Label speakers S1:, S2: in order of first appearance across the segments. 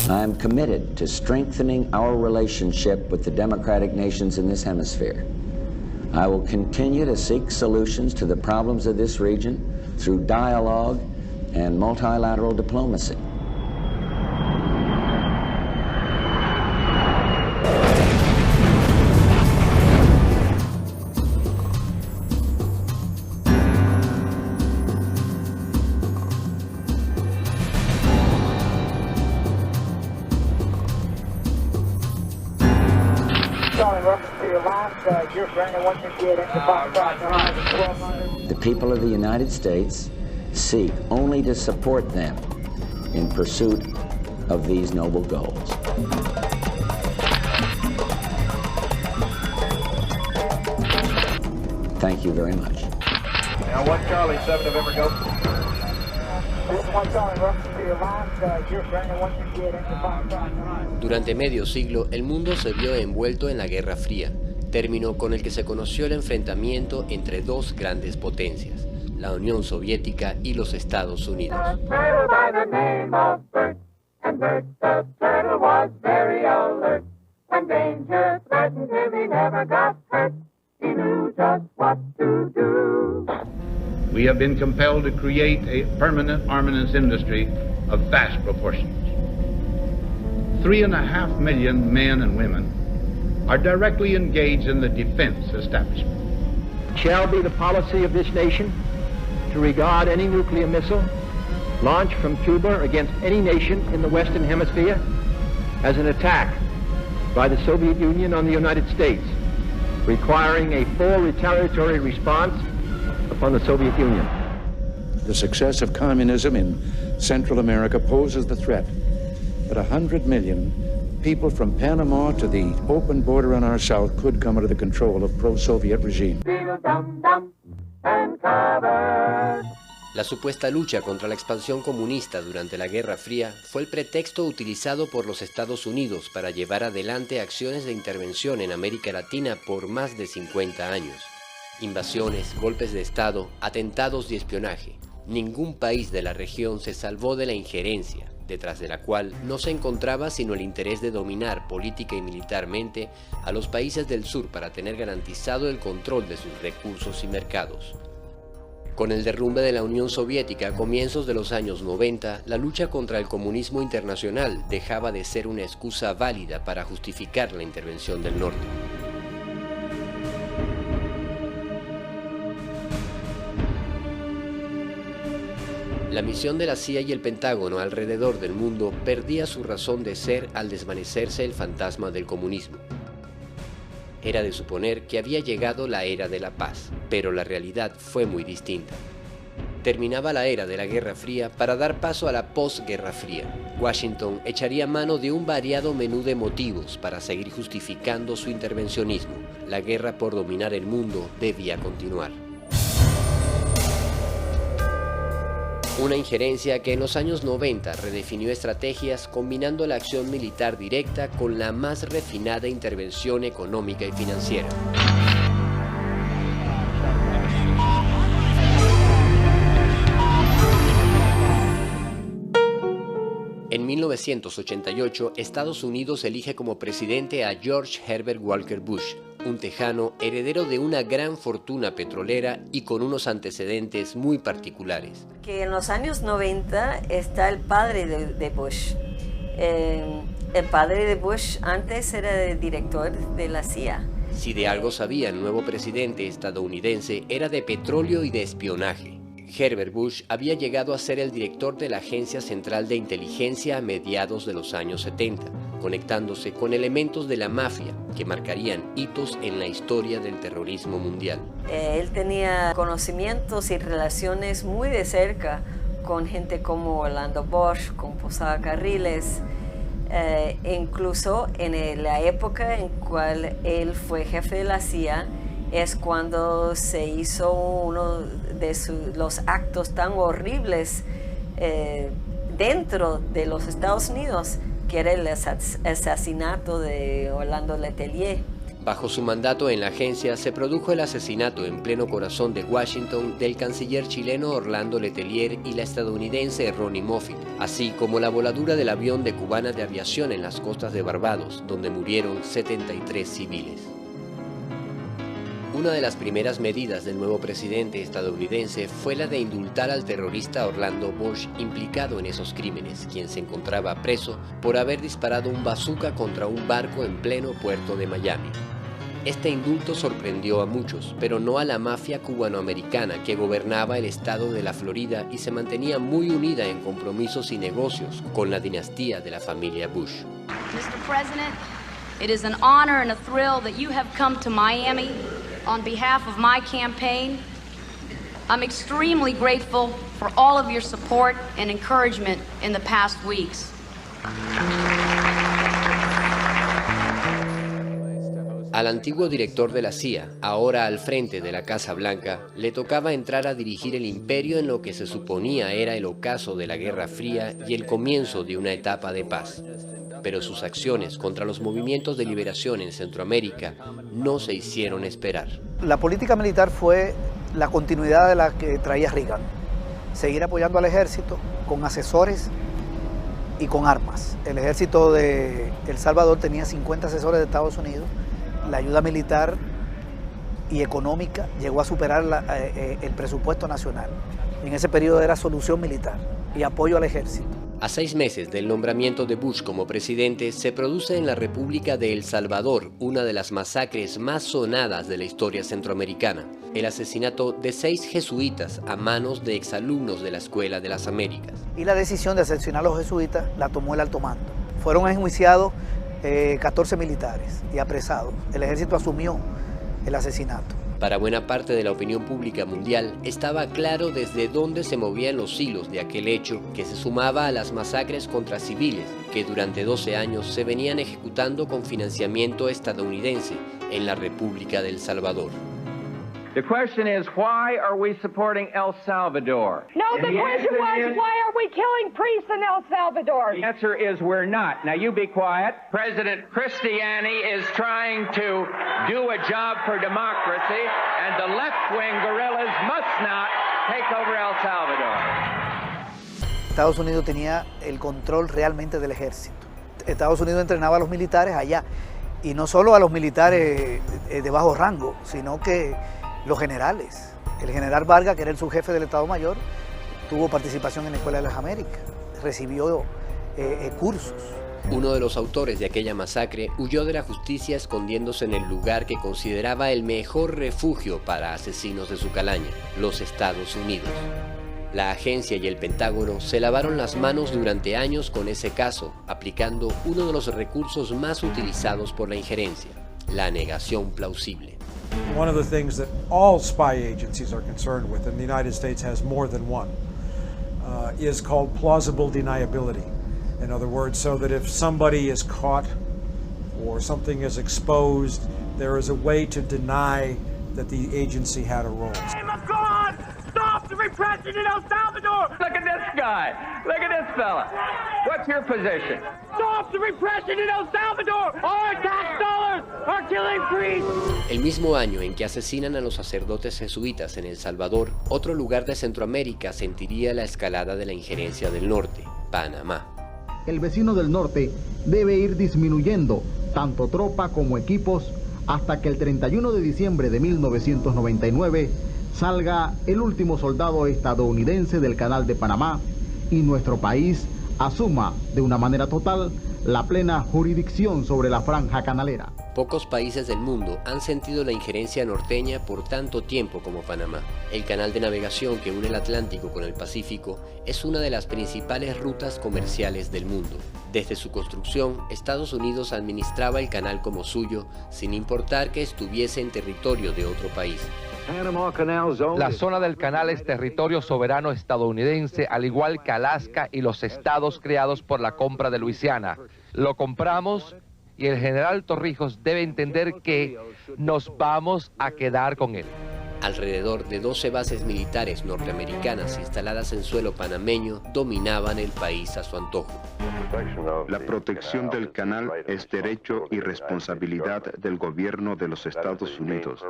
S1: I am committed to strengthening our relationship with the democratic nations in this hemisphere. I will continue to seek solutions to the problems of this region through dialogue and multilateral diplomacy. The people of the United States seek only to support them in pursuit of these noble goals. Thank you very much.
S2: Now, 1 Charlie, 7 November, go.
S3: Durante medio siglo, el mundo se vio envuelto en la Guerra Fría, término con el que se conoció el enfrentamiento entre dos grandes potencias, la Unión Soviética y los Estados Unidos.
S4: We have been compelled to create a permanent armaments industry of vast proportions. 3.5 million men and women are directly engaged in the defense establishment.
S5: It shall be the policy of this nation to regard any nuclear missile launched from Cuba against any nation in the Western Hemisphere as an attack by the Soviet Union on the United States, requiring a full retaliatory response upon the Soviet Union.
S6: The success of communism in Central America poses the threat that 100 million people from Panama to the open border on our south could come under the control of pro-Soviet regime.
S3: La supuesta lucha contra la expansión comunista durante la Guerra Fría fue el pretexto utilizado por los Estados Unidos para llevar adelante acciones de intervención en América Latina por más de 50 años. Invasiones, golpes de Estado, atentados y espionaje. Ningún país de la región se salvó de la injerencia, detrás de la cual no se encontraba sino el interés de dominar política y militarmente a los países del sur para tener garantizado el control de sus recursos y mercados. Con el derrumbe de la Unión Soviética a comienzos de los años 90, la lucha contra el comunismo internacional dejaba de ser una excusa válida para justificar la intervención del norte. La misión de la CIA y el Pentágono alrededor del mundo perdía su razón de ser al desvanecerse el fantasma del comunismo. Era de suponer que había llegado la era de la paz, pero la realidad fue muy distinta. Terminaba la era de la Guerra Fría para dar paso a la posguerra fría. Washington echaría mano de un variado menú de motivos para seguir justificando su intervencionismo. La guerra por dominar el mundo debía continuar. Una injerencia que en los años 90 redefinió estrategias combinando la acción militar directa con la más refinada intervención económica y financiera. En 1988, Estados Unidos elige como presidente a George Herbert Walker Bush, un tejano heredero de una gran fortuna petrolera y con unos antecedentes muy particulares.
S7: Que en los años 90 está el padre de Bush. El padre de Bush antes era el director de la CIA.
S3: Si de algo sabía el nuevo presidente estadounidense, era de petróleo y de espionaje. Herbert Bush había llegado a ser el director de la Agencia Central de Inteligencia a mediados de los años 70, conectándose con elementos de la mafia que marcarían hitos en la historia del terrorismo mundial.
S7: Él tenía conocimientos y relaciones muy de cerca con gente como Orlando Bosch, con Posada Carriles, incluso en la época en cual él fue jefe de la CIA, es cuando se hizo uno de los actos tan horribles dentro de los Estados Unidos, que era el asesinato de Orlando Letelier.
S3: Bajo su mandato en la agencia se produjo el asesinato en pleno corazón de Washington del canciller chileno Orlando Letelier y la estadounidense Ronnie Moffett, así como la voladura del avión de Cubana de Aviación en las costas de Barbados, donde murieron 73 civiles. Una de las primeras medidas del nuevo presidente estadounidense fue la de indultar al terrorista Orlando Bosch implicado en esos crímenes, quien se encontraba preso por haber disparado un bazooka contra un barco en pleno puerto de Miami. Este indulto sorprendió a muchos, pero no a la mafia cubanoamericana que gobernaba el estado de la Florida y se mantenía muy unida en compromisos y negocios con la dinastía de la familia Bush.
S8: Mr. President, it is an honor and a thrill that you have come to Miami on behalf of my campaign. I'm extremely grateful for all of your support and encouragement in the past weeks.
S3: Al antiguo director de la CIA, ahora al frente de la Casa Blanca, le tocaba entrar a dirigir el imperio en lo que se suponía era el ocaso de la Guerra Fría y el comienzo de una etapa de paz. Pero sus acciones contra los movimientos de liberación en Centroamérica no se hicieron esperar.
S9: La política militar fue la continuidad de la que traía Reagan. Seguir apoyando al ejército con asesores y con armas. El ejército de El Salvador tenía 50 asesores de Estados Unidos. La ayuda militar y económica llegó a superar el presupuesto nacional. En ese periodo era solución militar y apoyo al ejército.
S3: A 6 meses del nombramiento de Bush como presidente, se produce en la República de El Salvador una de las masacres más sonadas de la historia centroamericana, el asesinato de 6 jesuitas a manos de exalumnos de la Escuela de las Américas.
S9: Y la decisión de asesinar a los jesuitas la tomó el alto mando. Fueron enjuiciados 14 militares y apresados. El ejército asumió el asesinato.
S3: Para buena parte de la opinión pública mundial, estaba claro desde dónde se movían los hilos de aquel hecho que se sumaba a las masacres contra civiles que durante 12 años se venían ejecutando con financiamiento estadounidense en la República de El Salvador.
S2: The question is, why are we supporting El Salvador?
S10: No, the question was, why are we killing priests in El Salvador?
S2: The answer is we're not. Now you be quiet. President Cristiani is trying to do a job for democracy, and the left-wing guerrillas must not take over El Salvador.
S9: Estados Unidos tenía el control realmente del ejército. Estados Unidos entrenaba a los militares allá, y no solo a los militares de bajo rango, sino que los generales. El general Vargas, que era el subjefe del Estado Mayor, tuvo participación en la Escuela de las Américas, recibió cursos.
S3: Uno de los autores de aquella masacre huyó de la justicia escondiéndose en el lugar que consideraba el mejor refugio para asesinos de su calaña, los Estados Unidos. La agencia y el Pentágono se lavaron las manos durante años con ese caso, aplicando uno de los recursos más utilizados por la injerencia, la negación plausible.
S11: One of the things that all spy agencies are concerned with, and the United States has more than one, is called plausible deniability. In other words, so that if somebody is caught or something is exposed, there is a way to deny that the agency had a role.
S10: Name of God, stop the repression in El Salvador!
S2: Look at this guy. Look at this fella. What's your position?
S10: Stop the repression in El Salvador! Our tax dollars are killing priests!
S3: El mismo año en que asesinan a los sacerdotes jesuitas en El Salvador, otro lugar de Centroamérica sentiría la escalada de la injerencia del norte, Panamá.
S12: El vecino del norte debe ir disminuyendo tanto tropa como equipos hasta que el 31 de diciembre de 1999 salga el último soldado estadounidense del Canal de Panamá y nuestro país asuma de una manera total la plena jurisdicción sobre la franja canalera.
S3: Pocos países del mundo han sentido la injerencia norteña por tanto tiempo como Panamá. El canal de navegación que une el Atlántico con el Pacífico es una de las principales rutas comerciales del mundo. Desde su construcción, Estados Unidos administraba el canal como suyo, sin importar que estuviese en territorio de otro país.
S13: La zona del canal es territorio soberano estadounidense, al igual que Alaska y los estados creados por la compra de Luisiana. Lo compramos y el general Torrijos debe entender que nos vamos a quedar con él.
S3: Alrededor de 12 bases militares norteamericanas instaladas en suelo panameño dominaban el país a su antojo.
S14: La protección del canal es derecho y responsabilidad del gobierno de los Estados Unidos,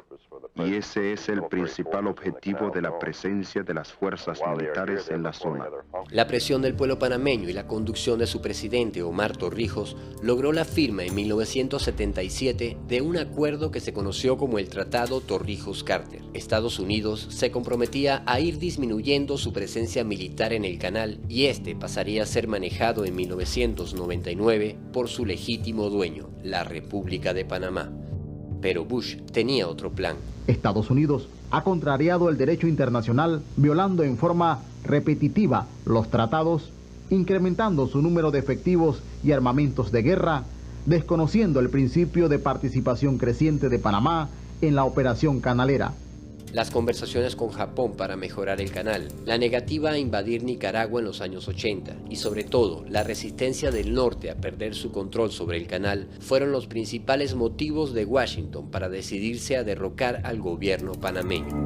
S14: y ese es el principal objetivo de la presencia de las fuerzas militares en la zona.
S3: La presión del pueblo panameño y la conducción de su presidente Omar Torrijos logró la firma en 1977 de un acuerdo que se conoció como el Tratado Torrijos-Carter. Estados Unidos se comprometía a ir disminuyendo su presencia militar en el canal y este pasaría a ser manejado en 1999 por su legítimo dueño, la República de Panamá. Pero Bush tenía otro plan.
S12: Estados Unidos ha contrariado el derecho internacional, violando en forma repetitiva los tratados, incrementando su número de efectivos y armamentos de guerra, desconociendo el principio de participación creciente de Panamá en la operación canalera.
S3: Las conversaciones con Japón para mejorar el canal, la negativa a invadir Nicaragua en los años 80 y sobre todo la resistencia del norte a perder su control sobre el canal fueron los principales motivos de Washington para decidirse a derrocar al gobierno panameño.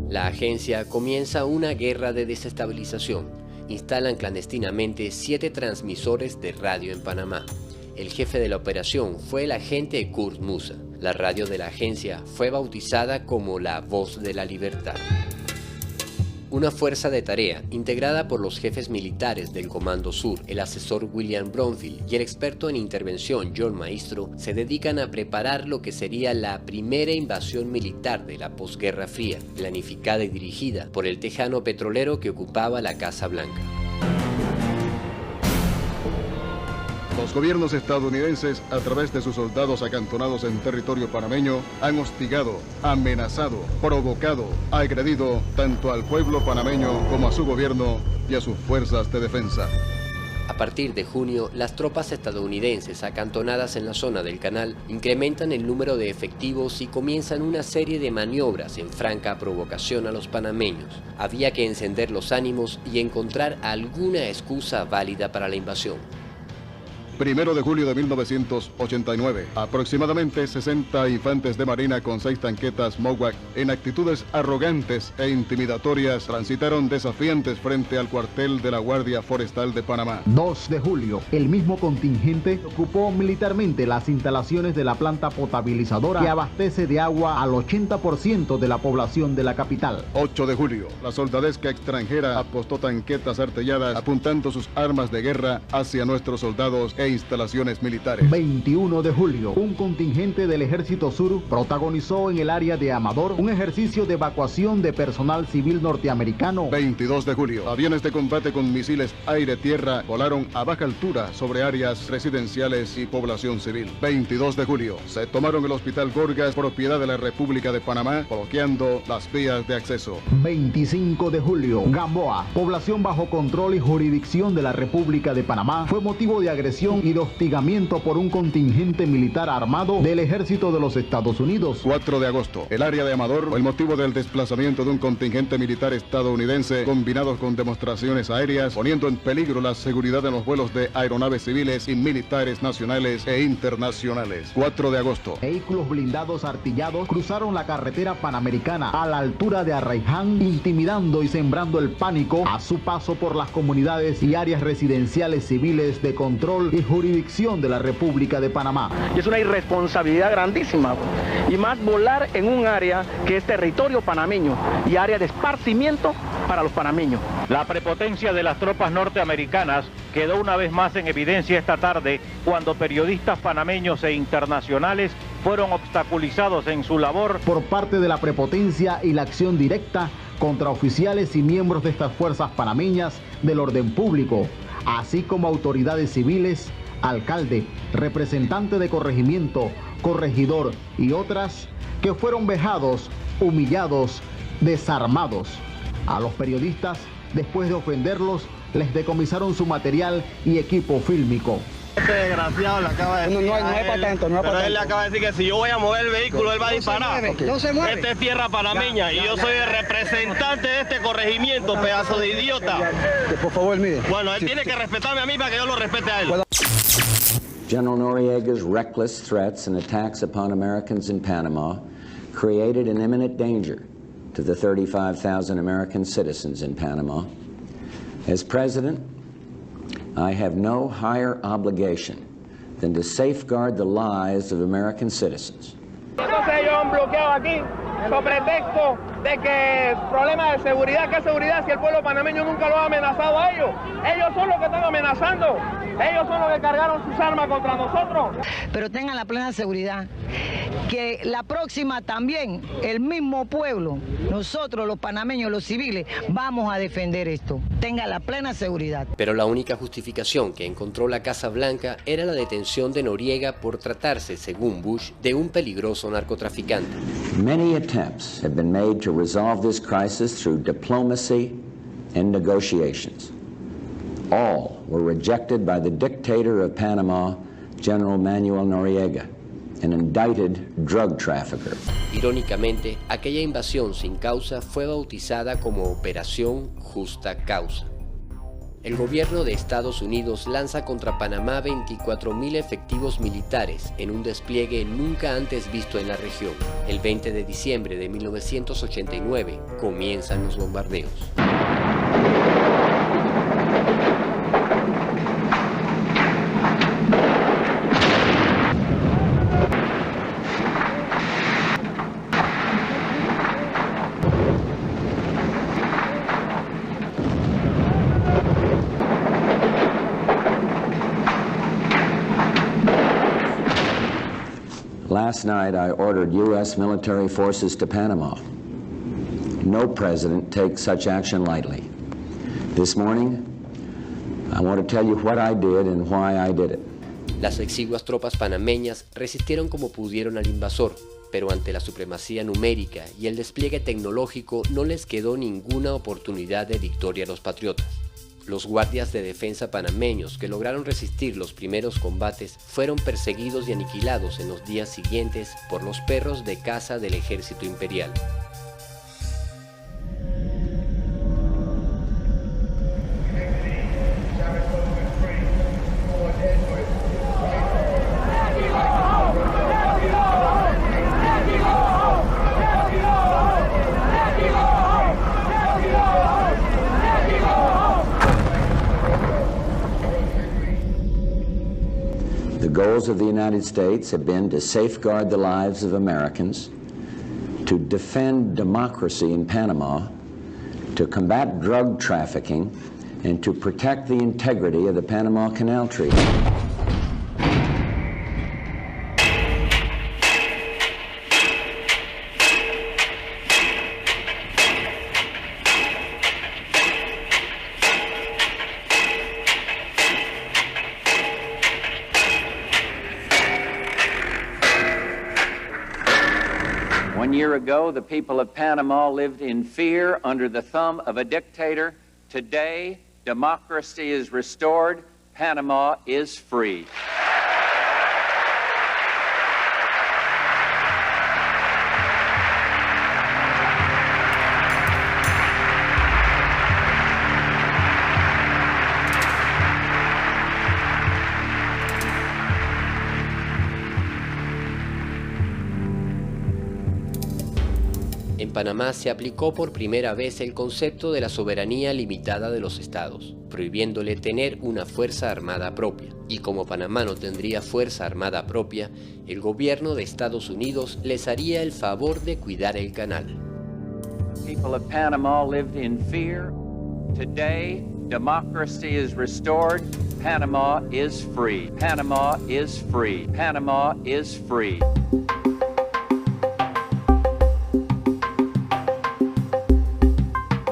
S3: La agencia comienza una guerra de desestabilización. Instalan clandestinamente 7 transmisores de radio en Panamá. El jefe de la operación fue el agente Kurt Musa. La radio de la agencia fue bautizada como la Voz de la Libertad. Una fuerza de tarea integrada por los jefes militares del Comando Sur, el asesor William Bromfield y el experto en intervención John Maestro se dedican a preparar lo que sería la primera invasión militar de la posguerra fría, planificada y dirigida por el tejano petrolero que ocupaba la Casa Blanca.
S15: Los gobiernos estadounidenses, a través de sus soldados acantonados en territorio panameño, han hostigado, amenazado, provocado, agredido tanto al pueblo panameño como a su gobierno y a sus fuerzas de defensa.
S3: A partir de junio, las tropas estadounidenses acantonadas en la zona del canal incrementan el número de efectivos y comienzan una serie de maniobras en franca provocación a los panameños. Había que encender los ánimos y encontrar alguna excusa válida para la invasión.
S15: 1 de julio de 1989, aproximadamente 60 infantes de marina con 6 tanquetas Mowak en actitudes arrogantes e intimidatorias transitaron desafiantes frente al cuartel de la Guardia Forestal de Panamá.
S12: 2 de julio, el mismo contingente ocupó militarmente las instalaciones de la planta potabilizadora que abastece de agua al 80% de la población de la capital.
S15: 8 de julio, la soldadesca extranjera apostó tanquetas artilladas apuntando sus armas de guerra hacia nuestros soldados e instalaciones militares.
S12: 21 de julio, un contingente del Ejército Sur protagonizó en el área de Amador un ejercicio de evacuación de personal civil norteamericano.
S15: 22 de julio, aviones de combate con misiles aire-tierra volaron a baja altura sobre áreas residenciales y población civil. 22 de julio, se tomaron el Hospital Gorgas, propiedad de la República de Panamá, bloqueando las vías de acceso.
S12: 25 de julio, Gamboa, población bajo control y jurisdicción de la República de Panamá, fue motivo de agresión y de hostigamiento por un contingente militar armado del Ejército de los Estados Unidos.
S15: 4 de agosto, el área de Amador fue el motivo del desplazamiento de un contingente militar estadounidense combinados con demostraciones aéreas, poniendo en peligro la seguridad de los vuelos de aeronaves civiles y militares nacionales e internacionales. 4 de agosto.
S12: Vehículos blindados artillados cruzaron la carretera panamericana a la altura de Arraiján, intimidando y sembrando el pánico a su paso por las comunidades y áreas residenciales civiles de control y jurisdicción de la República de Panamá.
S16: Y es una irresponsabilidad grandísima, y más volar en un área que es territorio panameño y área de esparcimiento para los panameños.
S17: La prepotencia de las tropas norteamericanas quedó una vez más en evidencia esta tarde cuando periodistas panameños e internacionales fueron obstaculizados en su labor
S12: por parte de la prepotencia y la acción directa contra oficiales y miembros de estas fuerzas panameñas del orden público, así como autoridades civiles, alcalde, representante de corregimiento, corregidor y otras que fueron vejados, humillados, desarmados. A los periodistas, después de ofenderlos, les decomisaron su material y equipo fílmico.
S18: Este desgraciado le acaba de decir. No es para tanto, no es para tanto. Él le acaba de decir que si yo voy a mover el vehículo, él va a disparar. No se mueve. Esta es tierra panameña y yo soy el representante de este corregimiento, pedazo de idiota.
S9: Por favor, mire.
S18: Bueno, él tiene que respetarme a mí para que yo lo respete a él.
S1: General Noriega's reckless threats and attacks upon Americans in Panama created an imminent danger to the 35,000 American citizens in Panama. As president, I have no higher obligation than to safeguard the lives of American citizens.
S10: Entonces ellos han bloqueado aquí sobre pretexto de que problema de seguridad, ¿qué seguridad si el pueblo panameño nunca lo ha amenazado a ellos? Ellos son los que están amenazando, ellos son los que cargaron sus armas contra nosotros.
S19: Pero tengan la plena seguridad que la próxima también, el mismo pueblo, nosotros los panameños, los civiles, vamos a defender esto. Tengan la plena seguridad.
S3: Pero la única justificación que encontró la Casa Blanca era la detención de Noriega por tratarse, según Bush, de un peligroso narcotraficante.
S1: Many attempts have been made to resolve this crisis through diplomacy and negotiations. All were rejected by the dictator of Panama, General Manuel Noriega, an indicted drug trafficker.
S3: Irónicamente, aquella invasión sin causa fue bautizada como Operación Justa Causa. El gobierno de Estados Unidos lanza contra Panamá 24.000 efectivos militares en un despliegue nunca antes visto en la región. El 20 de diciembre de 1989 comienzan los bombardeos.
S1: Last night, I ordered U.S. military forces to Panama. No president takes such action lightly. This morning, I want to tell you what I did and why I did it.
S3: Las exiguas tropas panameñas resistieron como pudieron al invasor, pero ante la supremacía numérica y el despliegue tecnológico no les quedó ninguna oportunidad de victoria a los patriotas. Los guardias de defensa panameños que lograron resistir los primeros combates fueron perseguidos y aniquilados en los días siguientes por los perros de caza del ejército imperial.
S1: The goals of the United States have been to safeguard the lives of Americans, to defend democracy in Panama, to combat drug trafficking, and to protect the integrity of the Panama Canal Treaty.
S20: One year ago, the people of Panama lived in fear under the thumb of a dictator. Today, democracy is restored. Panama is free.
S3: En Panamá se aplicó por primera vez el concepto de la soberanía limitada de los estados, prohibiéndole tener una fuerza armada propia. Y como Panamá no tendría fuerza armada propia, el gobierno de Estados Unidos les haría el favor de cuidar el canal.
S20: People of Panama lived in fear. Today, democracy is restored. Panama is free. Panama is free. Panama is free.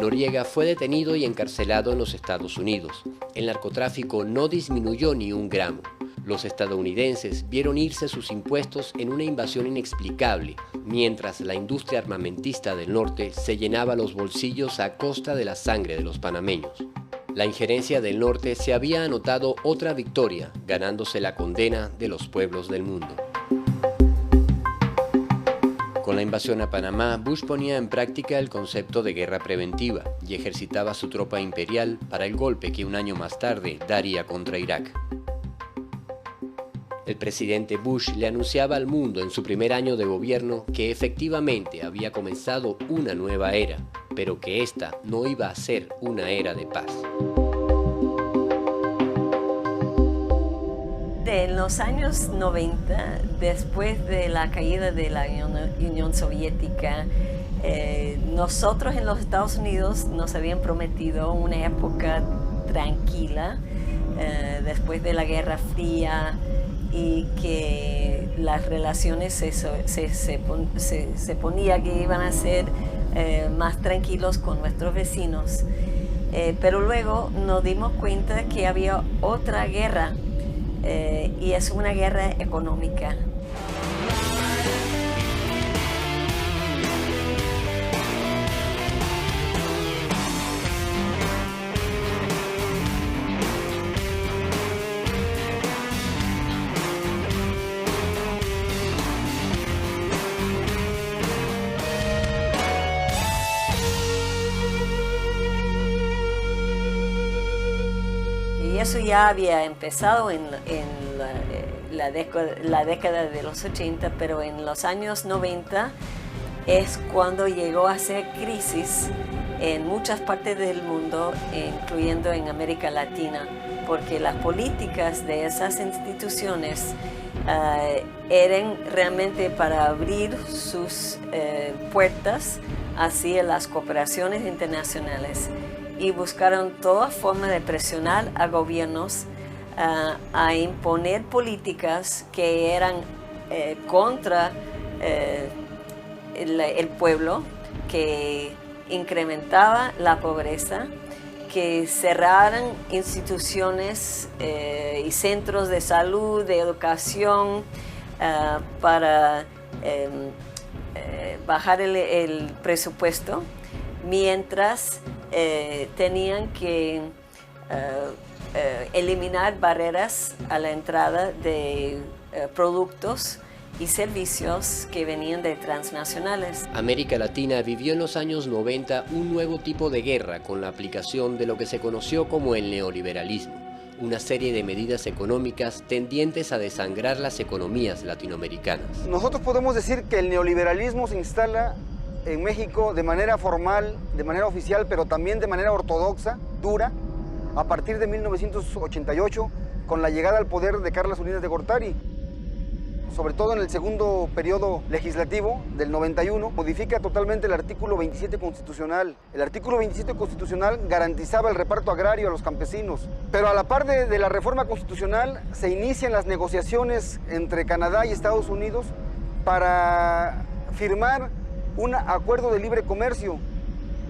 S3: Noriega fue detenido y encarcelado en los Estados Unidos. El narcotráfico no disminuyó ni un gramo. Los estadounidenses vieron irse sus impuestos en una invasión inexplicable, mientras la industria armamentista del norte se llenaba los bolsillos a costa de la sangre de los panameños. La injerencia del norte se había anotado otra victoria, ganándose la condena de los pueblos del mundo. Con la invasión a Panamá, Bush ponía en práctica el concepto de guerra preventiva y ejercitaba su tropa imperial para el golpe que un año más tarde daría contra Irak. El presidente Bush le anunciaba al mundo en su primer año de gobierno que efectivamente había comenzado una nueva era, pero que esta no iba a ser una era de paz.
S7: En los años 90, después de la caída de la Unión Soviética, nosotros en los Estados Unidos nos habían prometido una época tranquila después de la Guerra Fría, y que las relaciones se ponía que iban a ser más tranquilos con nuestros vecinos. Pero luego nos dimos cuenta que había otra guerra, y es una guerra económica. Y eso ya había empezado en la década de los 80, pero en los años 90 es cuando llegó a ser crisis en muchas partes del mundo, incluyendo en América Latina, porque las políticas de esas instituciones eran realmente para abrir sus puertas hacia las cooperaciones internacionales, y buscaron toda forma de presionar a gobiernos a imponer políticas que eran contra el pueblo, que incrementaba la pobreza, que cerraran instituciones y centros de salud, de educación, para bajar el presupuesto, mientras tenían que eliminar barreras a la entrada de productos y servicios que venían de transnacionales.
S3: América Latina vivió en los años 90 un nuevo tipo de guerra con la aplicación de lo que se conoció como el neoliberalismo, una serie de medidas económicas tendientes a desangrar las economías latinoamericanas.
S21: Nosotros podemos decir que el neoliberalismo se instala en México de manera formal, de manera oficial, pero también de manera ortodoxa, dura, a partir de 1988, con la llegada al poder de Carlos Salinas de Gortari. Sobre todo en el segundo periodo legislativo del 91, modifica totalmente el artículo 27 constitucional. El artículo 27 constitucional garantizaba el reparto agrario a los campesinos, pero a la par de la reforma constitucional se inician las negociaciones entre Canadá y Estados Unidos para firmar un acuerdo de libre comercio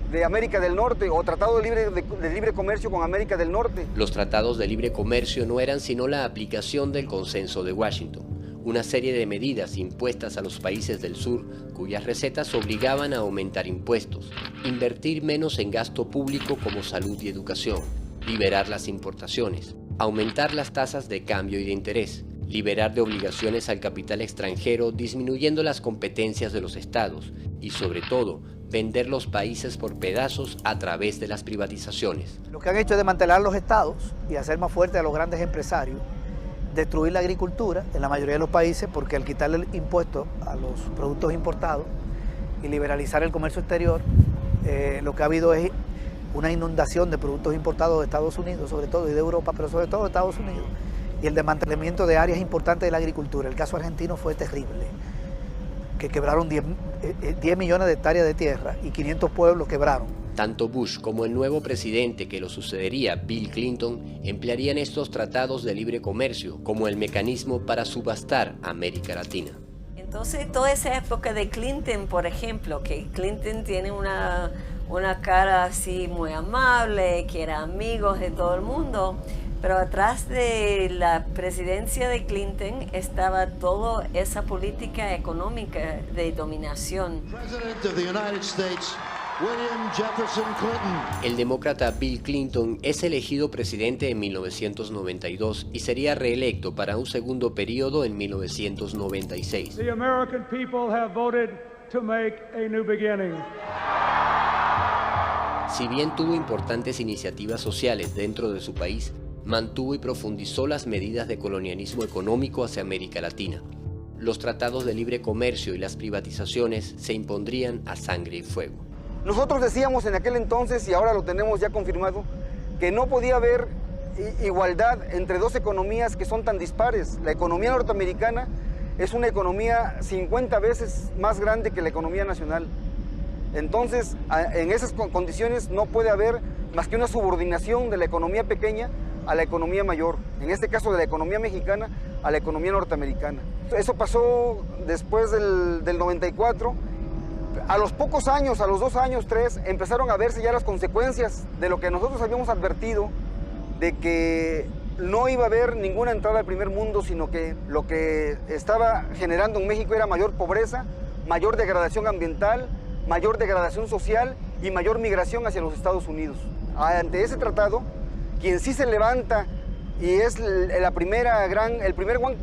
S21: de América del Norte, o tratado de libre comercio con América del Norte.
S3: Los tratados de libre comercio no eran sino la aplicación del Consenso de Washington, una serie de medidas impuestas a los países del sur cuyas recetas obligaban a aumentar impuestos, invertir menos en gasto público como salud y educación, liberar las importaciones, aumentar las tasas de cambio y de interés, liberar de obligaciones al capital extranjero disminuyendo las competencias de los estados y, sobre todo, vender los países por pedazos a través de las privatizaciones.
S9: Lo que han hecho es desmantelar los estados y hacer más fuerte a los grandes empresarios, destruir la agricultura en la mayoría de los países, porque al quitarle el impuesto a los productos importados y liberalizar el comercio exterior, lo que ha habido es una inundación de productos importados de Estados Unidos, sobre todo, y de Europa, pero sobre todo de Estados Unidos, y el desmantelamiento de áreas importantes de la agricultura. El caso argentino fue terrible, que quebraron 10 millones de hectáreas de tierra y 500 pueblos quebraron.
S3: Tanto Bush como el nuevo presidente que lo sucedería, Bill Clinton, emplearían estos tratados de libre comercio como el mecanismo para subastar América Latina.
S7: Entonces, toda esa época de Clinton, por ejemplo, que Clinton tiene una cara así muy amable, que era amigo de todo el mundo, pero atrás de la presidencia de Clinton estaba toda esa política económica de dominación.
S3: El demócrata Bill Clinton es elegido presidente en 1992 y sería reelecto para un segundo periodo en 1996.
S22: The American people have voted to make a new beginning.
S3: Si bien tuvo importantes iniciativas sociales dentro de su país, mantuvo y profundizó las medidas de colonialismo económico hacia América Latina. Los tratados de libre comercio y las privatizaciones se impondrían a sangre y fuego.
S21: Nosotros decíamos en aquel entonces, y ahora lo tenemos ya confirmado, que no podía haber igualdad entre dos economías que son tan dispares. La economía norteamericana es una economía 50 veces más grande que la economía nacional. Entonces, en esas condiciones no puede haber más que una subordinación de la economía pequeña a la economía mayor. En este caso, de la economía mexicana a la economía norteamericana. Eso pasó después del 94. A los pocos años, a los 2 años, 3, empezaron a verse ya las consecuencias de lo que nosotros habíamos advertido, de que no iba a haber ninguna entrada al primer mundo, sino que lo que estaba generando en México era mayor pobreza, mayor degradación ambiental, mayor degradación social y mayor migración hacia los Estados Unidos. Ante ese tratado, quien sí se levanta y es el primer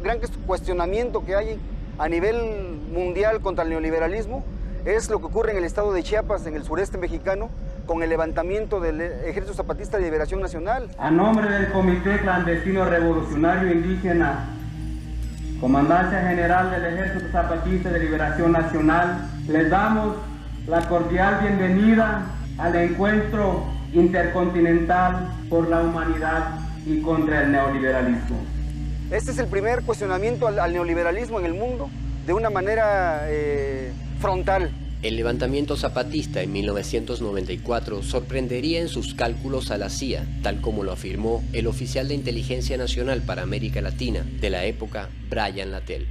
S21: gran cuestionamiento que hay a nivel mundial contra el neoliberalismo, es lo que ocurre en el estado de Chiapas, en el sureste mexicano, con el levantamiento del Ejército Zapatista de Liberación Nacional.
S4: A nombre del Comité Clandestino Revolucionario Indígena, Comandancia General del Ejército Zapatista de Liberación Nacional, les damos la cordial bienvenida al encuentro intercontinental por la humanidad y contra el neoliberalismo.
S21: Este es el primer cuestionamiento al neoliberalismo en el mundo de una manera frontal.
S3: El levantamiento zapatista en 1994 sorprendería en sus cálculos a la CIA, tal como lo afirmó el oficial de Inteligencia Nacional para América Latina de la época, Brian Latell.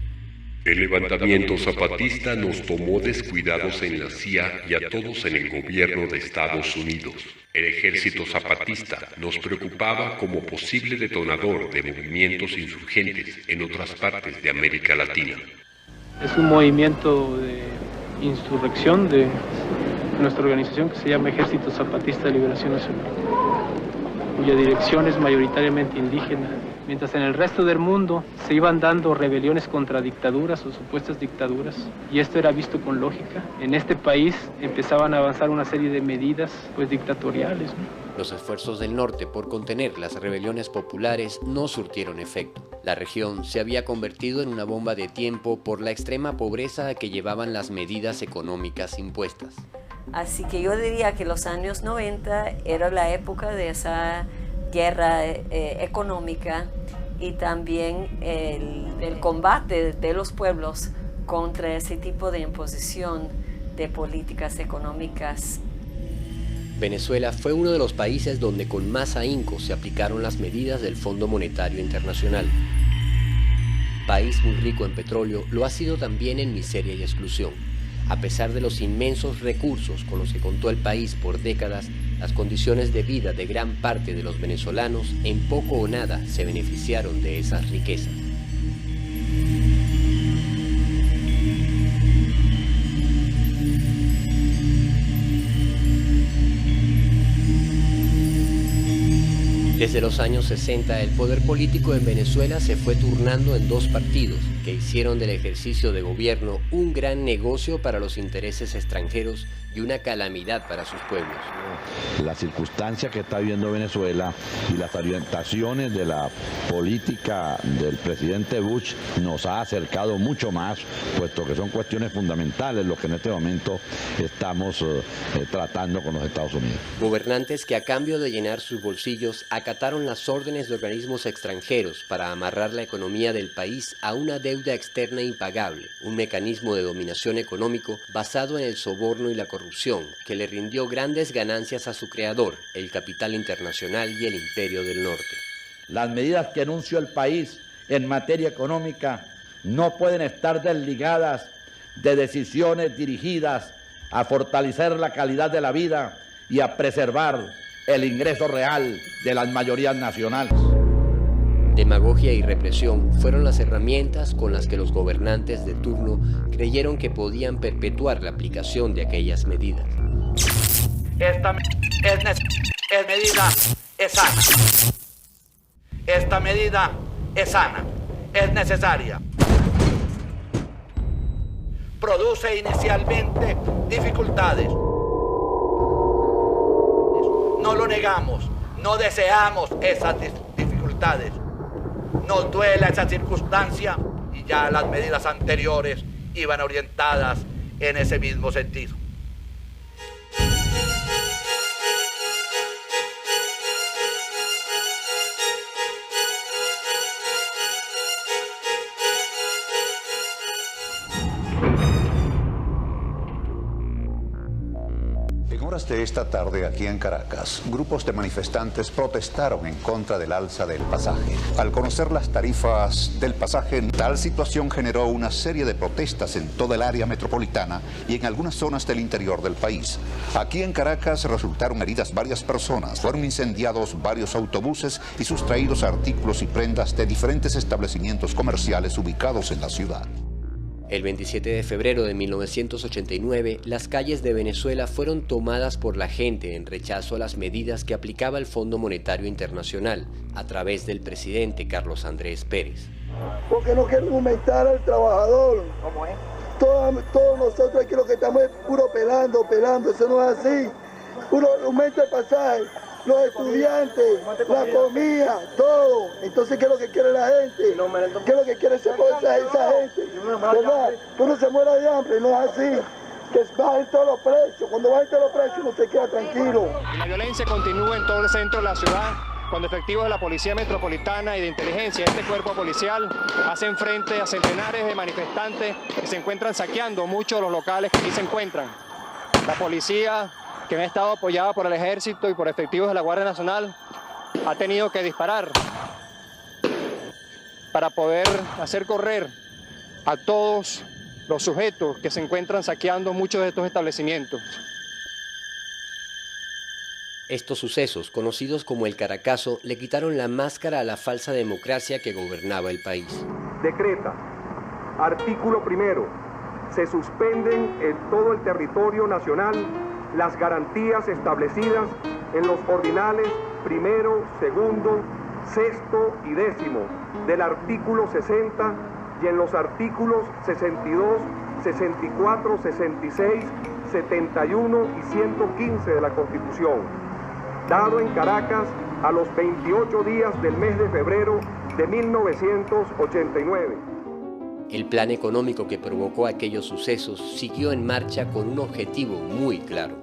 S5: El levantamiento zapatista nos tomó descuidados en la CIA y a todos en el gobierno de Estados Unidos. El ejército zapatista nos preocupaba como posible detonador de movimientos insurgentes en otras partes de América Latina.
S23: Es un movimiento de insurrección de nuestra organización que se llama Ejército Zapatista de Liberación Nacional, cuya dirección es mayoritariamente indígena. Mientras en el resto del mundo se iban dando rebeliones contra dictaduras o supuestas dictaduras, y esto era visto con lógica, en este país empezaban a avanzar una serie de medidas dictatoriales, ¿no?
S3: Los esfuerzos del norte por contener las rebeliones populares no surtieron efecto. La región se había convertido en una bomba de tiempo por la extrema pobreza a que llevaban las medidas económicas impuestas.
S7: Así que yo diría que los años 90 era la época de esa guerra económica y también el combate de los pueblos contra ese tipo de imposición de políticas económicas.
S3: Venezuela fue uno de los países donde con más ahínco se aplicaron las medidas del Fondo Monetario Internacional. País muy rico en petróleo, lo ha sido también en miseria y exclusión. A pesar de los inmensos recursos con los que contó el país por décadas, las condiciones de vida de gran parte de los venezolanos en poco o nada se beneficiaron de esas riquezas. Desde los años 60, el poder político en Venezuela se fue turnando en dos partidos, que hicieron del ejercicio de gobierno un gran negocio para los intereses extranjeros y una calamidad para sus pueblos.
S24: La circunstancia que está viviendo Venezuela y las orientaciones de la política del presidente Bush nos ha acercado mucho más, puesto que son cuestiones fundamentales lo que en este momento estamos tratando con los Estados Unidos.
S3: Gobernantes que a cambio de llenar sus bolsillos acataron las órdenes de organismos extranjeros para amarrar la economía del país a una deuda externa impagable, un mecanismo de dominación económico basado en el soborno y la corrupción que le rindió grandes ganancias a su creador, el capital internacional y el imperio del norte.
S25: Las medidas que anunció el país en materia económica no pueden estar desligadas de decisiones dirigidas a fortalecer la calidad de la vida y a preservar el ingreso real de las mayorías nacionales.
S3: Demagogia y represión fueron las herramientas con las que los gobernantes de turno creyeron que podían perpetuar la aplicación de aquellas medidas.
S26: Esta medida es sana. Esta medida es sana, es necesaria. Produce inicialmente dificultades. No lo negamos, no deseamos esas dificultades. dificultades. Nos duele esa circunstancia y ya las medidas anteriores iban orientadas en ese mismo sentido.
S2: De esta tarde aquí en Caracas, grupos de manifestantes protestaron en contra del alza del pasaje. Al conocer las tarifas del pasaje, tal situación generó una serie de protestas en toda el área metropolitana y en algunas zonas del interior del país. Aquí en Caracas resultaron heridas varias personas, fueron incendiados varios autobuses y sustraídos artículos y prendas de diferentes establecimientos comerciales ubicados en la ciudad.
S3: El 27 de febrero de 1989, las calles de Venezuela fueron tomadas por la gente en rechazo a las medidas que aplicaba el Fondo Monetario Internacional a través del presidente Carlos Andrés Pérez.
S6: Porque no quieren aumentar al trabajador. ¿Cómo es? Todos nosotros aquí lo que estamos es puro pelando, eso no es así. Puro aumenta el pasaje, los estudiantes, la comida, todo. Entonces, ¿qué es lo que quiere la gente? ¿Qué es lo que quiere esa gente? ¿Verdad? Que uno se muera de hambre, no es así. Que bajen todos los precios. Cuando bajen todos los precios, uno se queda tranquilo.
S8: La violencia continúa en todo el centro de la ciudad, cuando efectivos de la Policía Metropolitana y de Inteligencia, este cuerpo policial, hacen frente a centenares de manifestantes que se encuentran saqueando muchos de los locales que aquí se encuentran. La policía, que ha estado apoyada por el Ejército y por efectivos de la Guardia Nacional, ha tenido que disparar para poder hacer correr a todos los sujetos que se encuentran saqueando muchos de estos establecimientos.
S3: Estos sucesos, conocidos como el Caracazo, le quitaron la máscara a la falsa democracia que gobernaba el país.
S11: Decreta, artículo primero, se suspenden en todo el territorio nacional las garantías establecidas en los ordinales primero, segundo, sexto y décimo del artículo 60 y en los artículos 62, 64, 66, 71 y 115 de la Constitución, dado en Caracas a los 28 días del mes de febrero de 1989.
S3: El plan económico que provocó aquellos sucesos siguió en marcha con un objetivo muy claro.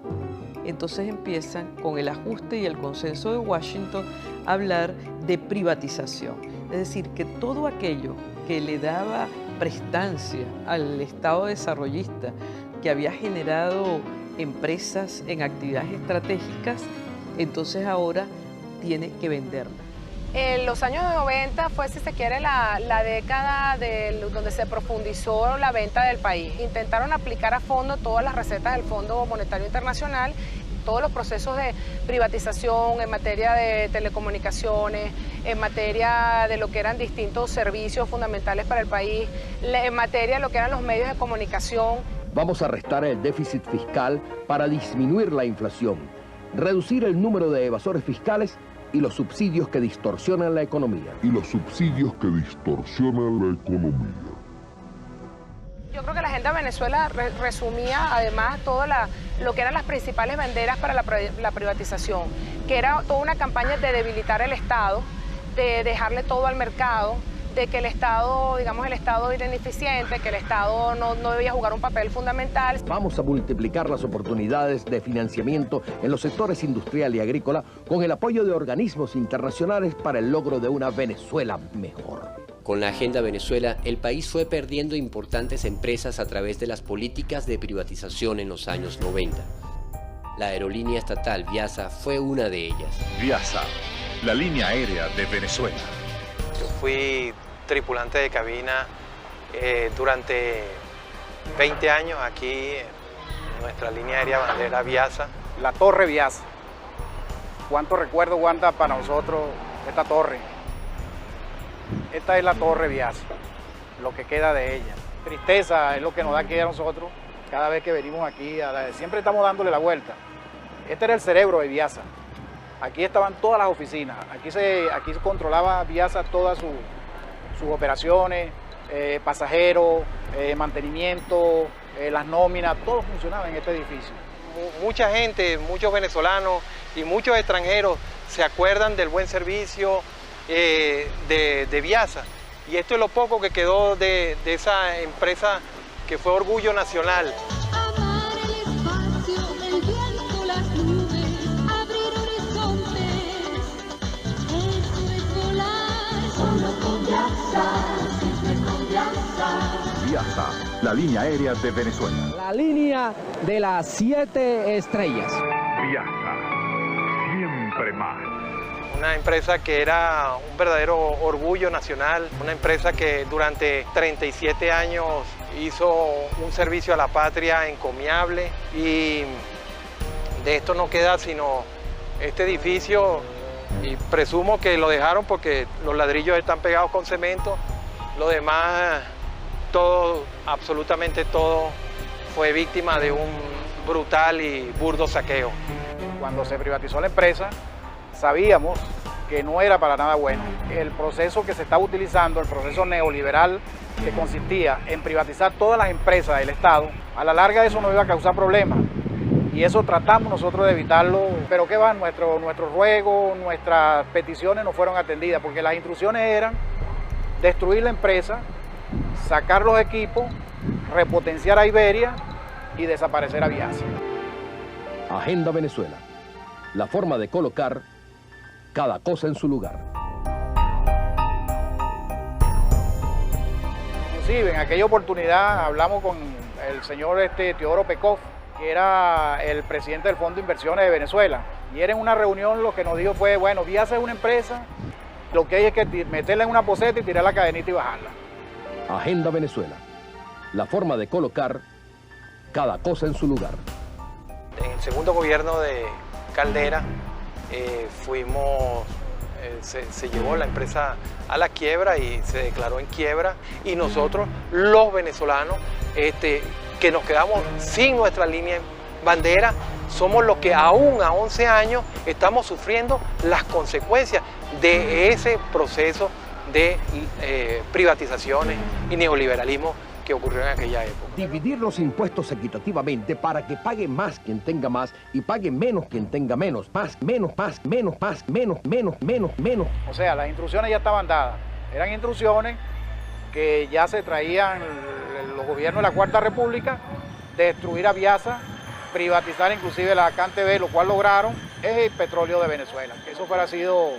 S13: Entonces empiezan con el ajuste y el consenso de Washington a hablar de privatización. Es decir, que todo aquello que le daba prestancia al Estado desarrollista, que había generado empresas en actividades estratégicas, entonces ahora tiene que venderla.
S14: En los años 90 fue, si se quiere, la década donde se profundizó la venta del país. Intentaron aplicar a fondo todas las recetas del Fondo Monetario Internacional, todos los procesos de privatización en materia de telecomunicaciones, en materia de lo que eran distintos servicios fundamentales para el país, en materia de lo que eran los medios de comunicación.
S27: Vamos a restar el déficit fiscal para disminuir la inflación, reducir el número de evasores fiscales y los subsidios que distorsionan la economía.
S14: Yo creo que la Agenda Venezuela resumía además todo lo que eran las principales banderas para la privatización, que era toda una campaña de debilitar el Estado, de dejarle todo al mercado, de que el Estado, digamos, el Estado era ineficiente, que el Estado no debía jugar un papel fundamental.
S27: Vamos a multiplicar las oportunidades de financiamiento en los sectores industrial y agrícola con el apoyo de organismos internacionales para el logro de una Venezuela mejor.
S3: Con la Agenda Venezuela, el país fue perdiendo importantes empresas a través de las políticas de privatización en los años 90. La aerolínea estatal Viasa fue una de ellas.
S28: Viasa, la línea aérea de Venezuela.
S29: Yo fui tripulante de cabina durante 20 años aquí en nuestra línea aérea bandera Viasa.
S30: La Torre Viasa. ¿Cuánto recuerdo guarda para nosotros esta torre? Esta es la Torre Viasa, lo que queda de ella. Tristeza es lo que nos da aquí a nosotros cada vez que venimos aquí. Siempre estamos dándole la vuelta. Este era el cerebro de Viasa. Aquí estaban todas las oficinas, aquí se controlaba Viasa todas sus operaciones, pasajeros, mantenimiento, las nóminas, todo funcionaba en este edificio.
S29: Mucha gente, muchos venezolanos y muchos extranjeros se acuerdan del buen servicio, de Viasa. Y esto es lo poco que quedó de esa empresa que fue orgullo nacional.
S1: Amar el espacio, el viento, las nubes, abrir horizontes. Eso es volar. Solo con Viasa, siempre con Viasa.
S28: Viasa, la línea aérea de Venezuela.
S27: La línea de las 7 estrellas.
S28: Viasa, siempre más.
S29: Una empresa que era un verdadero orgullo nacional, una empresa que durante 37 años hizo un servicio a la patria encomiable, y de esto no queda sino este edificio, y presumo que lo dejaron porque los ladrillos están pegados con cemento. Lo demás, todo, absolutamente todo, fue víctima de un brutal y burdo saqueo.
S30: Cuando se privatizó la empresa, sabíamos que no era para nada bueno. El proceso que se estaba utilizando, el proceso neoliberal, que consistía en privatizar todas las empresas del Estado, a la larga eso nos iba a causar problemas. Y eso tratamos nosotros de evitarlo, pero ¿qué va? Nuestros ruegos, nuestras peticiones no fueron atendidas, porque las instrucciones eran destruir la empresa, sacar los equipos, repotenciar a Iberia y desaparecer a Viasa.
S27: Agenda Venezuela. La forma de colocar cada cosa en su lugar.
S30: Inclusive en aquella oportunidad hablamos con el señor Teodoro Pekov, que era el presidente del Fondo de Inversiones de Venezuela, y era en una reunión lo que nos dijo fue, bueno, Viasa es una empresa, lo que hay es que meterla en una poseta y tirar la cadenita y bajarla.
S27: Agenda Venezuela. La forma de colocar cada cosa en su lugar.
S29: En el segundo gobierno de Caldera se llevó la empresa a la quiebra y se declaró en quiebra, y nosotros, los venezolanos, que nos quedamos sin nuestra línea bandera, somos los que aún a 11 años estamos sufriendo las consecuencias de ese proceso de privatizaciones y neoliberalismo que ocurrió en aquella época.
S27: Dividir los impuestos equitativamente para que pague más quien tenga más y pague menos quien tenga menos. Más, menos, más, menos, más, menos, menos, menos, menos.
S30: O sea, las instrucciones ya estaban dadas. Eran instrucciones que ya se traían los gobiernos de la Cuarta República, destruir a Viasa, privatizar inclusive la CanTV, lo cual lograron, es el petróleo de Venezuela. Que eso fuera sido,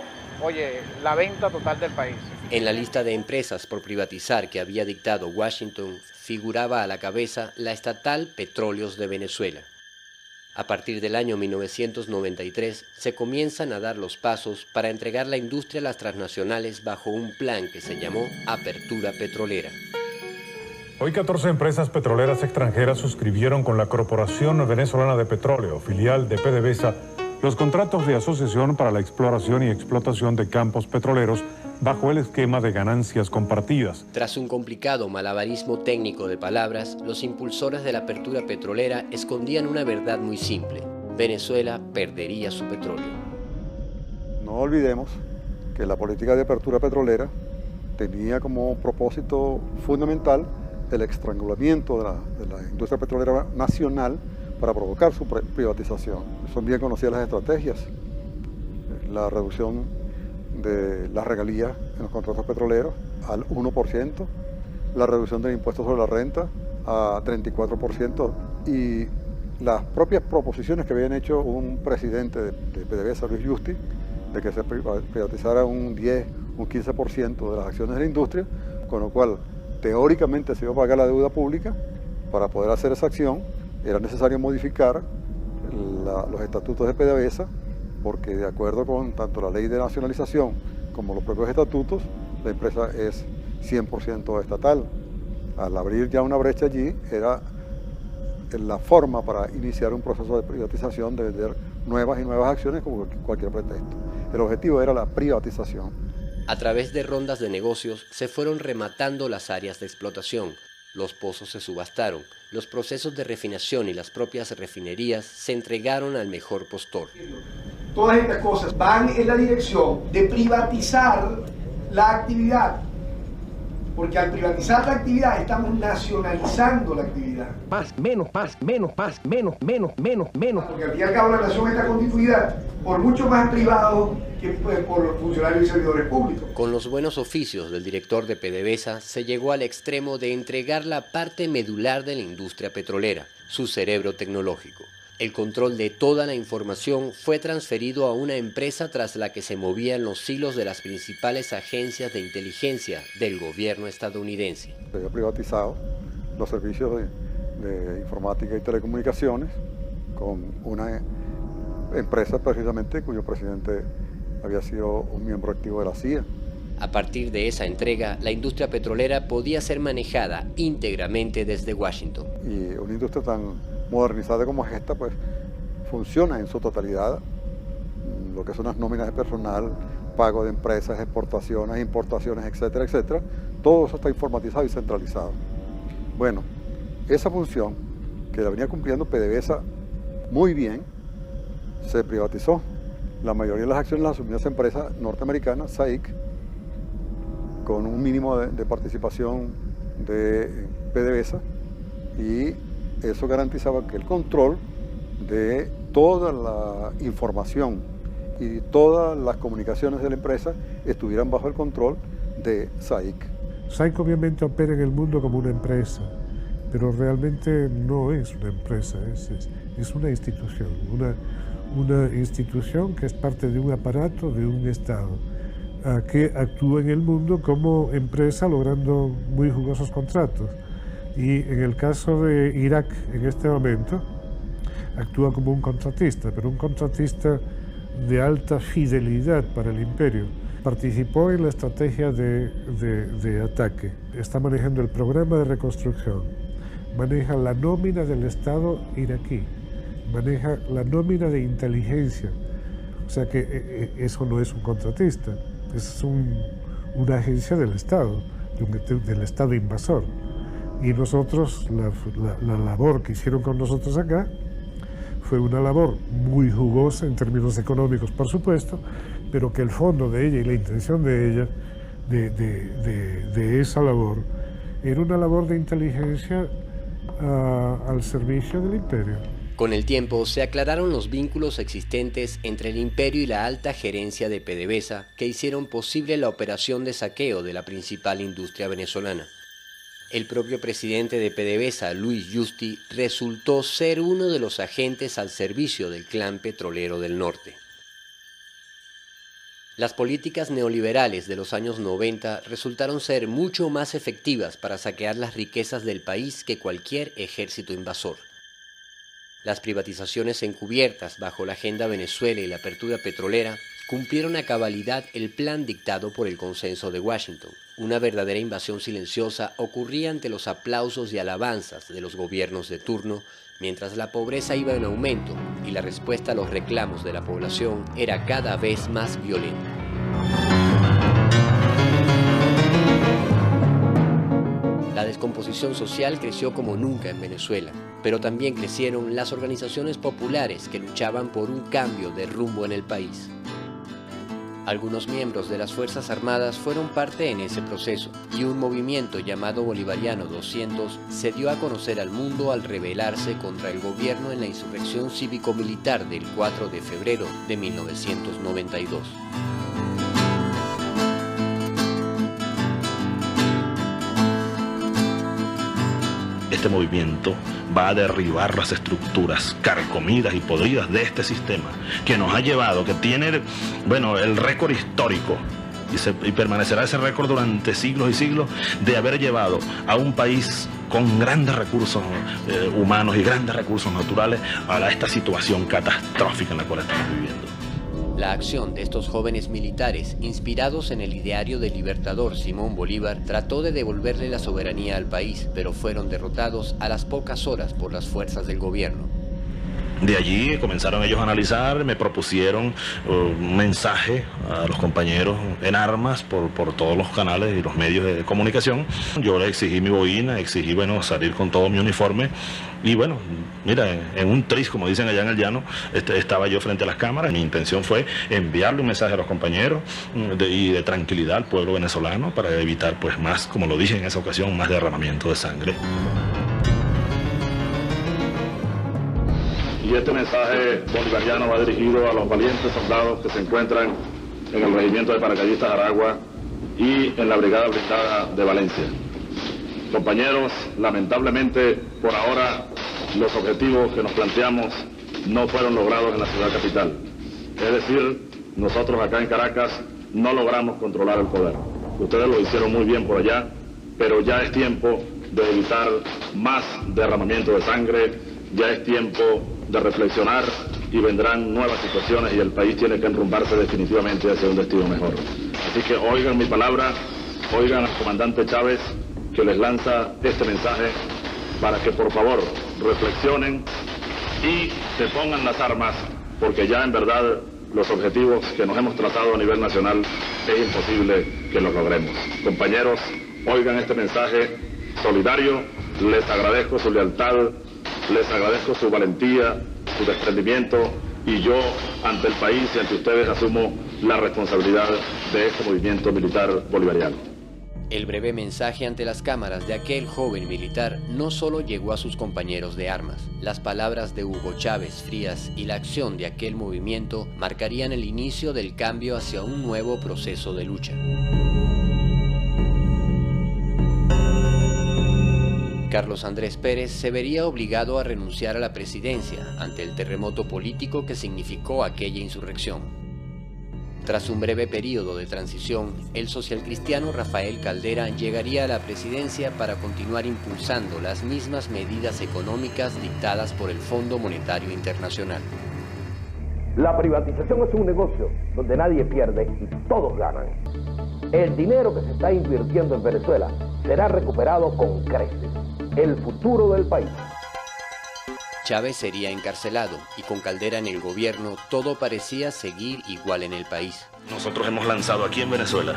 S30: oye, la venta total del país.
S3: En la lista de empresas por privatizar que había dictado Washington figuraba a la cabeza la estatal Petróleos de Venezuela. A partir del año 1993 se comienzan a dar los pasos para entregar la industria a las transnacionales bajo un plan que se llamó Apertura Petrolera.
S9: Hoy 14 empresas petroleras extranjeras suscribieron con la Corporación Venezolana de Petróleo, filial de PDVSA, los contratos de asociación para la exploración y explotación de campos petroleros bajo el esquema de ganancias compartidas.
S3: Tras un complicado malabarismo técnico de palabras, los impulsores de la apertura petrolera escondían una verdad muy simple: Venezuela perdería su petróleo.
S10: No olvidemos que la política de apertura petrolera tenía como propósito fundamental el estrangulamiento de la industria petrolera nacional para provocar su privatización. Son bien conocidas las estrategias: la reducción de las regalías en los contratos petroleros al 1%, la reducción del impuesto sobre la renta a 34%, y las propias proposiciones que habían hecho un presidente de PDVSA, Luis Justi, de que se privatizara un 10, un 15% de las acciones de la industria, con lo cual teóricamente se iba a pagar la deuda pública. Para poder hacer esa acción era necesario modificar los estatutos de PDVSA, porque de acuerdo con tanto la ley de nacionalización como los propios estatutos, la empresa es 100% estatal. Al abrir ya una brecha allí, era la forma para iniciar un proceso de privatización, de vender nuevas y nuevas acciones como cualquier pretexto. El objetivo era la privatización.
S3: A través de rondas de negocios se fueron rematando las áreas de explotación. Los pozos se subastaron, los procesos de refinación y las propias refinerías se entregaron al mejor postor.
S12: Todas estas cosas van en la dirección de privatizar la actividad, porque al privatizar la actividad estamos nacionalizando la actividad.
S27: Más, menos, más, menos, más, menos, menos, menos, menos.
S12: Porque al fin y al cabo la nación está constituida por muchos más privados que por los funcionarios y servidores públicos.
S3: Con los buenos oficios del director de PDVSA se llegó al extremo de entregar la parte medular de la industria petrolera, su cerebro tecnológico. El control de toda la información fue transferido a una empresa tras la que se movían los hilos de las principales agencias de inteligencia del gobierno estadounidense.
S10: Se había privatizado los servicios de informática y telecomunicaciones con una empresa precisamente cuyo presidente había sido un miembro activo de la CIA.
S3: A partir de esa entrega, la industria petrolera podía ser manejada íntegramente desde Washington.
S10: Y una industria tan modernizada como esta, pues funciona en su totalidad. Lo que son las nóminas de personal, pago de empresas, exportaciones, importaciones, etcétera, etcétera. Todo eso está informatizado y centralizado. Bueno, esa función que la venía cumpliendo PDVSA muy bien, se privatizó. La mayoría de las acciones las asumió esa empresa norteamericana, SAIC, con un mínimo de participación de PDVSA, y eso garantizaba que el control de toda la información y todas las comunicaciones de la empresa estuvieran bajo el control de SAIC.
S4: SAIC obviamente opera en el mundo como una empresa, pero realmente no es una empresa, es una institución, una institución que es parte de un aparato de un Estado que actúa en el mundo como empresa logrando muy jugosos contratos. Y en el caso de Irak, en este momento, actúa como un contratista, pero un contratista de alta fidelidad para el imperio. Participó en la estrategia de ataque, está manejando el programa de reconstrucción, maneja la nómina del Estado iraquí, maneja la nómina de inteligencia. O sea que eso no es un contratista, es una agencia del Estado, del Estado invasor. Y nosotros, la labor que hicieron con nosotros acá, fue una labor muy jugosa en términos económicos, por supuesto, pero que el fondo de ella y la intención de ella, de esa labor, era una labor de inteligencia al servicio del imperio.
S3: Con el tiempo se aclararon los vínculos existentes entre el imperio y la alta gerencia de PDVSA que hicieron posible la operación de saqueo de la principal industria venezolana. El propio presidente de PDVSA, Luis Justi, resultó ser uno de los agentes al servicio del clan petrolero del norte. Las políticas neoliberales de los años 90 resultaron ser mucho más efectivas para saquear las riquezas del país que cualquier ejército invasor. Las privatizaciones encubiertas bajo la Agenda Venezuela y la apertura petrolera cumplieron a cabalidad el plan dictado por el Consenso de Washington. Una verdadera invasión silenciosa ocurría ante los aplausos y alabanzas de los gobiernos de turno, mientras la pobreza iba en aumento y la respuesta a los reclamos de la población era cada vez más violenta. La descomposición social creció como nunca en Venezuela, pero también crecieron las organizaciones populares que luchaban por un cambio de rumbo en el país. Algunos miembros de las Fuerzas Armadas fueron parte en ese proceso, y un movimiento llamado Bolivariano 200 se dio a conocer al mundo al rebelarse contra el gobierno en la insurrección cívico-militar del 4 de febrero de 1992.
S5: Este movimiento va a derribar las estructuras carcomidas y podridas de este sistema que nos ha llevado, que tiene, bueno, el récord histórico y permanecerá ese récord durante siglos y siglos de haber llevado a un país con grandes recursos humanos y grandes recursos naturales a esta situación catastrófica en la cual estamos viviendo.
S3: La acción de estos jóvenes militares, inspirados en el ideario del libertador Simón Bolívar, trató de devolverle la soberanía al país, pero fueron derrotados a las pocas horas por las fuerzas del gobierno.
S5: De allí comenzaron ellos a analizar, me propusieron un mensaje a los compañeros en armas por todos los canales y los medios de comunicación. Yo le exigí mi boina, exigí, bueno, salir con todo mi uniforme. Y bueno, mira, en un tris, como dicen allá en el llano, estaba yo frente a las cámaras. Mi intención fue enviarle un mensaje a los compañeros y de tranquilidad al pueblo venezolano para evitar, pues, más, como lo dije en esa ocasión, más derramamiento de sangre. Y este mensaje bolivariano va dirigido a los valientes soldados que se encuentran en el Regimiento de Paracaidistas Aragua y en la Brigada Blindada de Valencia. Compañeros, lamentablemente, por ahora, los objetivos que nos planteamos no fueron logrados en la ciudad capital. Es decir, nosotros acá en Caracas no logramos controlar el poder. Ustedes lo hicieron muy bien por allá, pero ya es tiempo de evitar más derramamiento de sangre, ya es tiempo de reflexionar y vendrán nuevas situaciones y el país tiene que enrumbarse definitivamente hacia un destino mejor. Así que oigan mi palabra, oigan al comandante Chávez que les lanza este mensaje para que por favor reflexionen y se pongan las armas, porque ya en verdad los objetivos que nos hemos trazado a nivel nacional es imposible que los logremos. Compañeros, oigan este mensaje solidario, les agradezco su lealtad, les agradezco su valentía, su desprendimiento, y yo ante el país y ante ustedes asumo la responsabilidad de este movimiento militar bolivariano.
S3: El breve mensaje ante las cámaras de aquel joven militar no solo llegó a sus compañeros de armas. Las palabras de Hugo Chávez Frías y la acción de aquel movimiento marcarían el inicio del cambio hacia un nuevo proceso de lucha. Carlos Andrés Pérez se vería obligado a renunciar a la presidencia ante el terremoto político que significó aquella insurrección. Tras un breve periodo de transición, el socialcristiano Rafael Caldera llegaría a la presidencia para continuar impulsando las mismas medidas económicas dictadas por el Fondo Monetario Internacional.
S27: La privatización es un negocio donde nadie pierde y todos ganan. El dinero que se está invirtiendo en Venezuela será recuperado con creces. El futuro del país.
S3: Chávez sería encarcelado y con Caldera en el gobierno todo parecía seguir igual en el país.
S5: Nosotros hemos lanzado aquí en Venezuela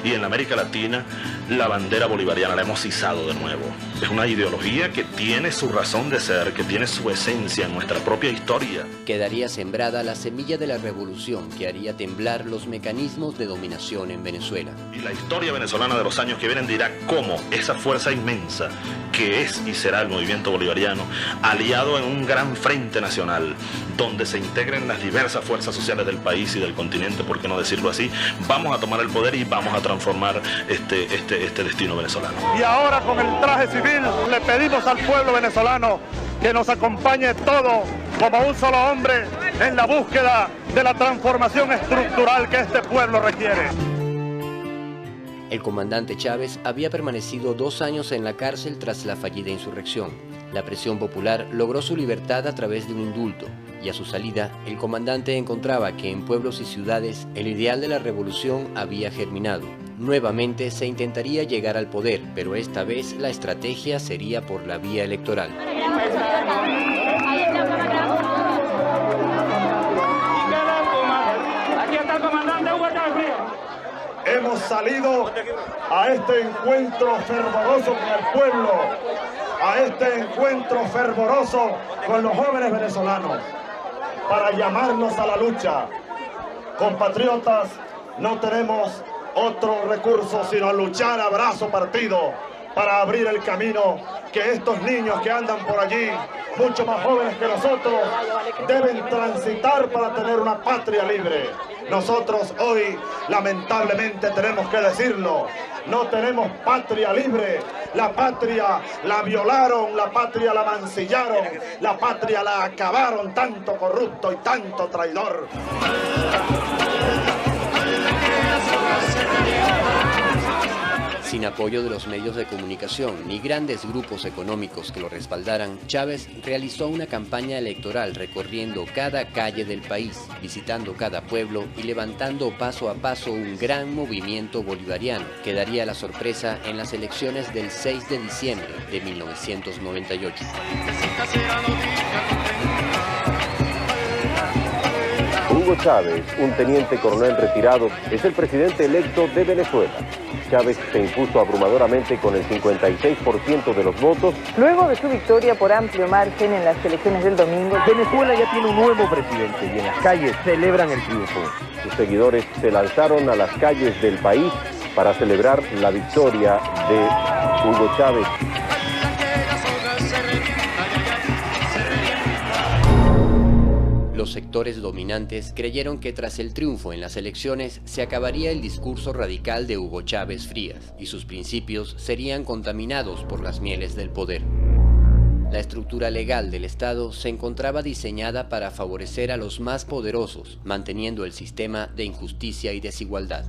S5: y en América Latina la bandera bolivariana, la hemos izado de nuevo. Es una ideología que tiene su razón de ser, que tiene su esencia en nuestra propia historia.
S3: Quedaría sembrada la semilla de la revolución que haría temblar los mecanismos de dominación en Venezuela.
S5: Y la historia venezolana de los años que vienen dirá cómo esa fuerza inmensa que es y será el movimiento bolivariano, aliado en un gran frente nacional, donde se integren las diversas fuerzas sociales del país y del continente, por qué no decirlo así, vamos a tomar el poder y vamos a transformar este destino venezolano.
S7: Y ahora con el traje civil le pedimos al pueblo venezolano que nos acompañe todo como un solo hombre en la búsqueda de la transformación estructural que este pueblo requiere.
S3: El comandante Chávez había permanecido 2 años en la cárcel tras la fallida insurrección. La presión popular logró su libertad a través de un indulto, y a su salida, el comandante encontraba que en pueblos y ciudades el ideal de la revolución había germinado. Nuevamente se intentaría llegar al poder, pero esta vez la estrategia sería por la vía electoral.
S7: Aquí está el comandante Hugo Chávez Frías. Hemos salido a este encuentro fervoroso con el pueblo, a este encuentro fervoroso con los jóvenes venezolanos, para llamarnos a la lucha. Compatriotas, no tenemos otro recurso sino luchar a brazo partido para abrir el camino que estos niños que andan por allí, mucho más jóvenes que nosotros, deben transitar para tener una patria libre. Nosotros hoy, lamentablemente, tenemos que decirlo, no tenemos patria libre. La patria la violaron, la patria la mancillaron, la patria la acabaron tanto corrupto y tanto traidor.
S3: Sin apoyo de los medios de comunicación ni grandes grupos económicos que lo respaldaran, Chávez realizó una campaña electoral recorriendo cada calle del país, visitando cada pueblo y levantando paso a paso un gran movimiento bolivariano que daría la sorpresa en las elecciones del 6 de diciembre de 1998.
S27: Hugo Chávez, un teniente coronel retirado, es el presidente electo de Venezuela. Chávez se impuso abrumadoramente con el 56% de los votos.
S15: Luego de su victoria por amplio margen en las elecciones del domingo,
S27: Venezuela ya tiene un nuevo presidente y en las calles celebran el triunfo. Sus seguidores se lanzaron a las calles del país para celebrar la victoria de Hugo Chávez.
S3: Los sectores dominantes creyeron que tras el triunfo en las elecciones se acabaría el discurso radical de Hugo Chávez Frías y sus principios serían contaminados por las mieles del poder. La estructura legal del Estado se encontraba diseñada para favorecer a los más poderosos, manteniendo el sistema de injusticia y desigualdad.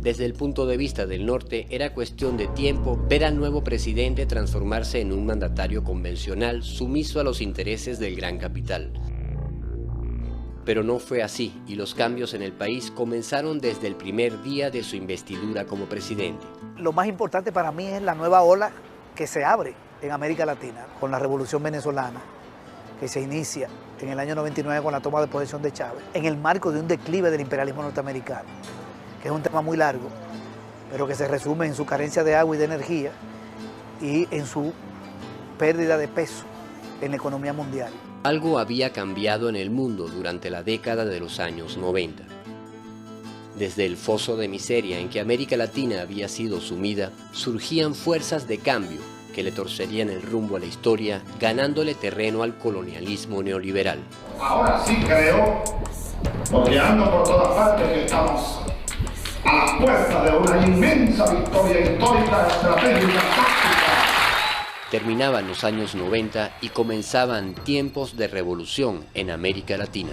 S3: Desde el punto de vista del norte, era cuestión de tiempo ver al nuevo presidente transformarse en un mandatario convencional sumiso a los intereses del gran capital. Pero no fue así, y los cambios en el país comenzaron desde el primer día de su investidura como presidente.
S16: Lo más importante para mí es la nueva ola que se abre en América Latina con la Revolución Venezolana, que se inicia en el año 99 con la toma de posesión de Chávez, en el marco de un declive del imperialismo norteamericano, que es un tema muy largo, pero que se resume en su carencia de agua y de energía y en su pérdida de peso en la economía mundial.
S3: Algo había cambiado en el mundo durante la década de los años 90. Desde el foso de miseria en que América Latina había sido sumida, surgían fuerzas de cambio que le torcerían el rumbo a la historia, ganándole terreno al colonialismo neoliberal.
S17: Ahora sí creo, porque ando por todas partes, que estamos a las puertas de una inmensa victoria histórica, estratégica, táctica.
S3: Terminaban los años 90 y comenzaban tiempos de revolución en América Latina.